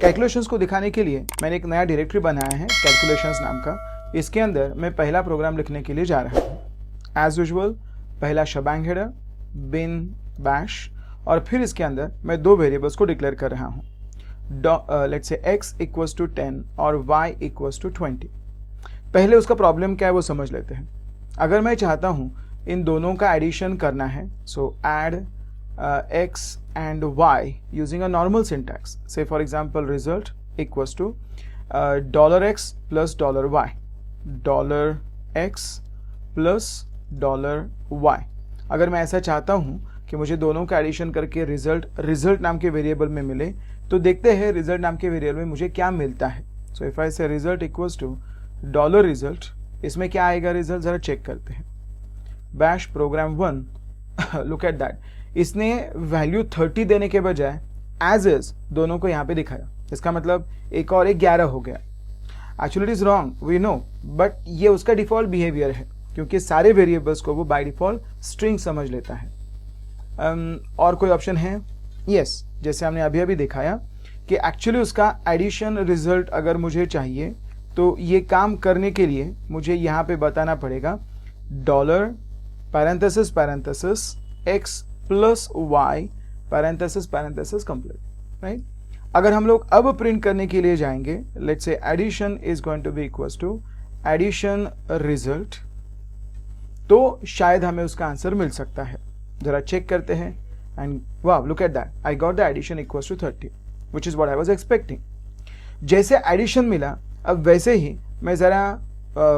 Calculations को दिखाने के लिए मैंने एक नया डायरेक्टरी बनाया है कैलकुलेशंस नाम का। इसके अंदर मैं पहला प्रोग्राम लिखने के लिए जा रहा हूँ। एज यूजुअल पहला शबैंग हेडर बिन बैश और फिर इसके अंदर मैं दो वेरिएबल्स को डिक्लेयर कर रहा हूँ। Let's say x equals to 10 और y इक्वल्स टू 20। पहले उसका प्रॉब्लम क्या है वो समझ लेते हैं। अगर मैं चाहता हूँ इन दोनों का एडिशन करना है, सो add x and y using a normal syntax. Say for example result equals to $x plus $y, $x plus $y। अगर मैं ऐसा चाहता हूँ कि मुझे दोनों का एडिशन करके रिजल्ट नाम के वेरिएबल में मिले, तो देखते हैं रिजल्ट नाम के वेरिएबल में मुझे क्या मिलता है। सो इफ आई से रिजल्ट इक्वल्स टू $result, इसमें क्या आएगा रिजल्ट, जरा चेक करते हैं। Bash program 1 look at that, इसने वैल्यू 30 देने के बजाय एज इज दोनों को यहाँ पे दिखाया। इसका मतलब एक और एक 11 हो गया। Actually it is wrong we know, but ये उसका डिफॉल्ट बिहेवियर है क्योंकि सारे वेरिएबल्स को वो बाय डिफॉल्ट स्ट्रिंग समझ लेता है। और कोई ऑप्शन है? यस, जैसे हमने अभी अभी दिखाया कि एक्चुअली उसका एडिशन रिजल्ट अगर मुझे चाहिए तो ये काम करने के लिए मुझे यहाँ पे बताना पड़ेगा dollar parenthesis parenthesis x plus y parenthesis parenthesis complete, right. अगर हम लोग अब प्रिंट करने के लिए जाएंगे, let's say addition is going to be equals to addition result, तो शायद हमें उसका आंसर मिल सकता है। जरा चेक करते हैं and wow look at that, I got the addition equals to 30 which is what I was expecting. जैसे एडिशन मिला, अब वैसे ही मैं जरा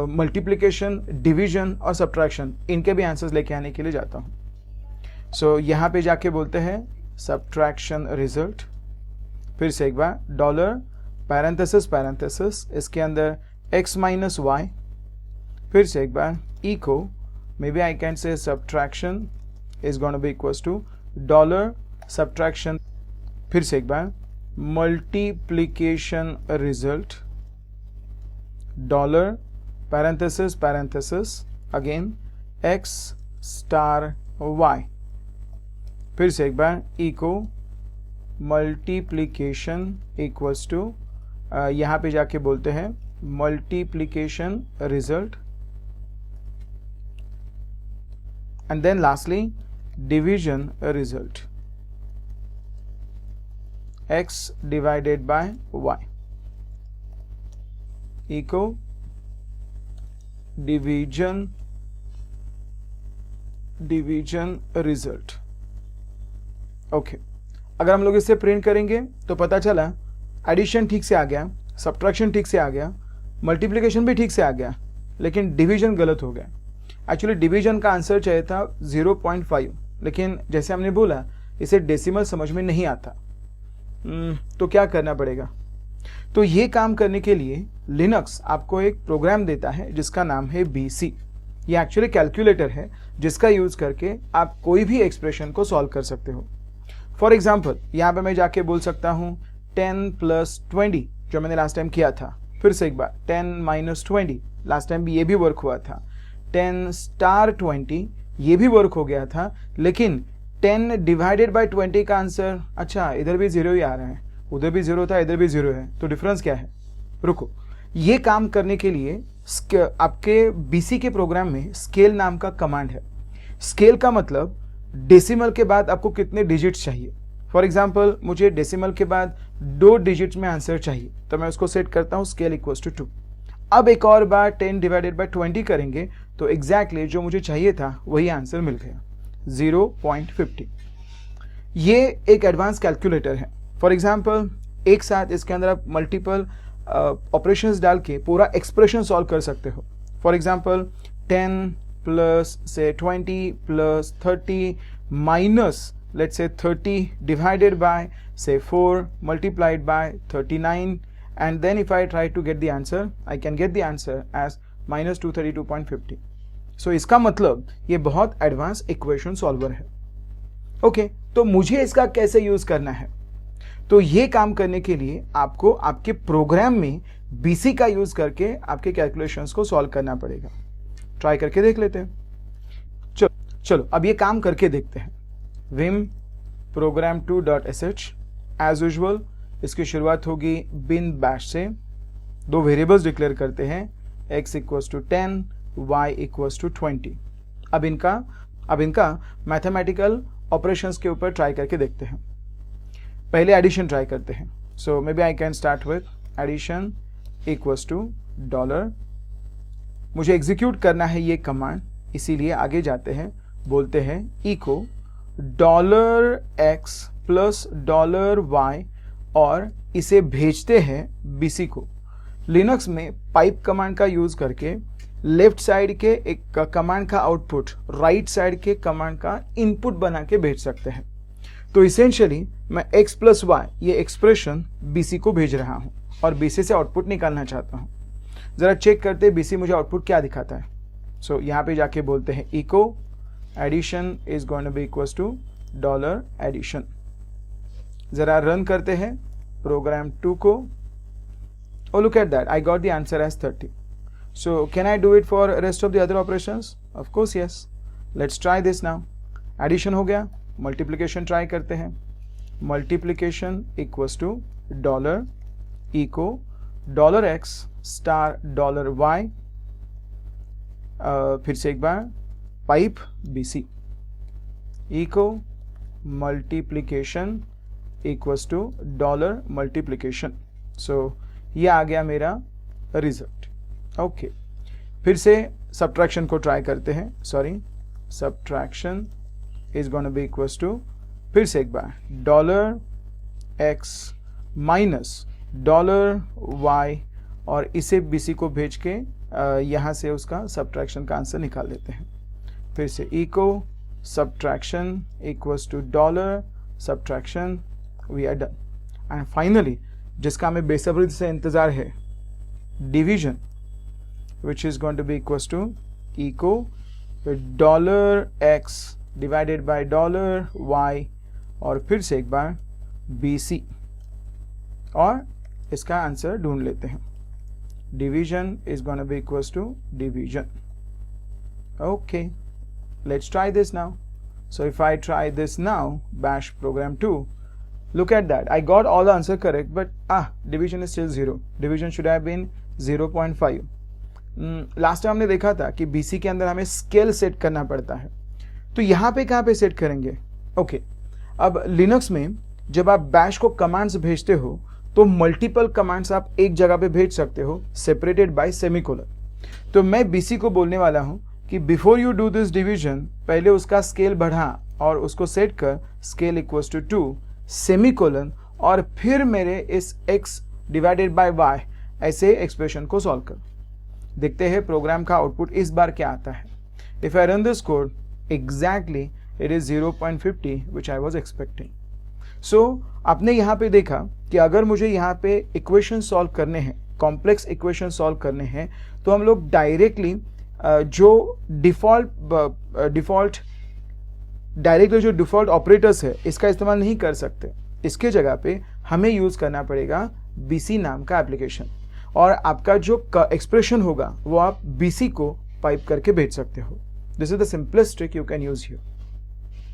मल्टीप्लिकेशन, डिवीजन और सब्ट्रैक्शन इनके भी आंसर्स लेके आने के लिए जाता हूँ। सो यहाँ पे जाके बोलते हैं सब्ट्रैक्शन रिजल्ट, फिर से एक बार डॉलर पैरेंथेसिस पैरेंथेसिस, इसके अंदर x माइनस वाई, फिर से एक बार echo, may be I can say subtraction is gonna be equals to dollar subtraction, फिर से एक बार multiplication result, dollar parenthesis parenthesis again x star y, फिर से एक बार इको मल्टीप्लिकेशन इक्वल्स टू यहाँ पे जाके बोलते हैं multiplication result, and then lastly division result, x divided by y, echo division result. Okay, अगर हम लोग इससे प्रिंट करेंगे तो पता चला एडिशन ठीक से आ गया, सब्ट्रैक्शन ठीक से आ गया, मल्टीप्लिकेशन भी ठीक से आ गया, लेकिन डिवीजन गलत हो गया। एक्चुअली डिवीजन का आंसर चाहिए था 0.5, लेकिन जैसे हमने बोला इसे डेसिमल समझ में नहीं आता, तो क्या करना पड़ेगा। तो ये काम करने के लिए लिनक्स आपको एक प्रोग्राम देता है जिसका नाम है BC। ये एक्चुअली कैलकुलेटर है जिसका यूज करके आप कोई भी एक्सप्रेशन को सॉल्व कर सकते हो। फॉर एग्जाम्पल यहाँ पे मैं जाके बोल सकता हूँ 10 प्लस 20 जो मैंने लास्ट टाइम किया था, फिर से एक बार 10 माइनस 20, लास्ट टाइम भी ये भी वर्क हुआ था, 10 स्टार 20 ये भी वर्क हो गया था, लेकिन 10 डिवाइडेड बाय 20 का आंसर, अच्छा इधर भी 0 ही आ रहा है, उधर भी 0 था, इधर भी 0 है, तो डिफरेंस क्या है। रुको, ये काम करने के लिए आपके BC के प्रोग्राम में स्केल नाम का कमांड है। स्केल का मतलब डेसिमल के बाद आपको कितने डिजिट्स चाहिए। फॉर एग्जाम्पल मुझे डेसिमल के बाद 2 डिजिट्स में आंसर चाहिए, तो मैं उसको सेट करता हूँ स्केल इक्वल्स टू 2। अब एक और बार 10 डिवाइडेड बाय 20 करेंगे तो एग्जैक्टली जो मुझे चाहिए था वही आंसर मिल गया, 0.50। ये एक एडवांस कैलकुलेटर है। फॉर एग्जाम्पल एक साथ इसके अंदर आप मल्टीपल ऑपरेशंस डाल के पूरा एक्सप्रेशन सॉल्व कर सकते हो। फॉर एग्जाम्पल 10 प्लस से 20 plus 30 minus let's say 30 divided by say 4 multiplied by 39, and then if I try to get the answer, I can get the answer as minus 232.50. So इसका मतलब ये बहुत advance equation solver है। Okay, तो मुझे इसका कैसे यूज करना है, तो ये काम करने के लिए आपको आपके प्रोग्राम में BC का यूज करके आपके कैलकुलेशंस को सॉल्व करना पड़ेगा। ट्राई करके देख लेते हैं। चलो अब ये काम करके देखते हैं। vim program2.sh एज यूजुअल इसकी शुरुआत होगी बिन बैश से। दो वेरिएबल्स डिक्लेयर करते हैं, x equals to 10, y equals to 20। अब इनका मैथमेटिकल ऑपरेशंस के ऊपर ट्राई करके देखते हैं। पहले एडिशन ट्राई करते हैं। So may be I can start with addition equals to dollar. मुझे एग्जीक्यूट करना है ये कमांड, इसीलिए आगे जाते हैं, बोलते हैं इको $x प्लस $y और इसे भेजते हैं BC को। लिनक्स में पाइप कमांड का यूज करके लेफ्ट साइड के एक कमांड का आउटपुट राइट साइड के कमांड का इनपुट बना के भेज सकते हैं। तो इसेंशियली मैं x प्लस वाई ये एक्सप्रेशन BC को भेज रहा हूं और BC से आउटपुट निकालना चाहता हूं। जरा चेक करते हैं BC मुझे आउटपुट क्या दिखाता है। सो यहां पे जाके बोलते हैं echo addition is going to be equals to dollar addition. जरा रन करते हैं प्रोग्राम 2 को। Oh, look at that, I got the answer as 30. So can I do it for rest of the other operations? Of course yes. Let's try this now. Addition हो गया, multiplication try करते हैं। Multiplication equals to dollar eco $x star $y। फिर से एक बार pipe BC eco multiplication equals to dollar multiplication। So ये आ गया मेरा रिजल्ट। ओके, फिर से सब्ट्रैक्शन को ट्राई करते हैं। Sorry, subtraction is gonna be equals to, फिर से एक बार $x माइनस $y और इसे BC को भेज के यहाँ से उसका सब्ट्रैक्शन का आंसर निकाल लेते हैं। फिर से echo subtraction equals to dollar subtraction, we are done. And finally जिसका हमें बेसब्री से इंतजार है, division, which is going to be equals to echo $x divided by $y और फिर से एक बार BC और इसका आंसर ढूंढ लेते हैं। Division is going to be equals to division. Okay, let's try this now. So if I try this now, bash program 2, look at that, I got all the answer correct, but division is still 0. Division should have been 0.5. Last time हमने देखा था कि BC के अंदर हमें scale set करना पड़ता है, तो यहाँ पे कहाँ पे सेट करेंगे? ओके, अब लिनक्स में जब आप बैश को कमांड्स भेजते हो तो मल्टीपल कमांड्स आप एक जगह पे भेज सकते हो, सेपरेटेड बाय सेमीकोलन। तो मैं BC को बोलने वाला हूँ कि before you do this division, पहले उसका स्केल बढ़ा और उसको सेट कर स्केल इक्वल्स टू 2 सेमीकोलन और फिर मेरे इस x डिवाइडेड बाय y ऐसे एक्सप्रेशन को सॉल्व कर। देखते हैं प्रोग्राम का आउटपुट इस बार क्या आता है। If I run this code, exactly it is 0.50 which I was expecting. So आपने यहाँ पे देखा कि अगर मुझे यहाँ पे इक्वेशन सॉल्व करने हैं, कॉम्प्लेक्स इक्वेशन सॉल्व करने हैं, तो हम लोग डायरेक्टली जो डिफॉल्ट ऑपरेटर्स है इसका इस्तेमाल नहीं कर सकते। इसके जगह पे हमें यूज करना पड़ेगा BC नाम का एप्लीकेशन और आपका जो एक्सप्रेशन होगा वो आप BC को पाइप करके भेज सकते हो। This is the simplest trick you can use here.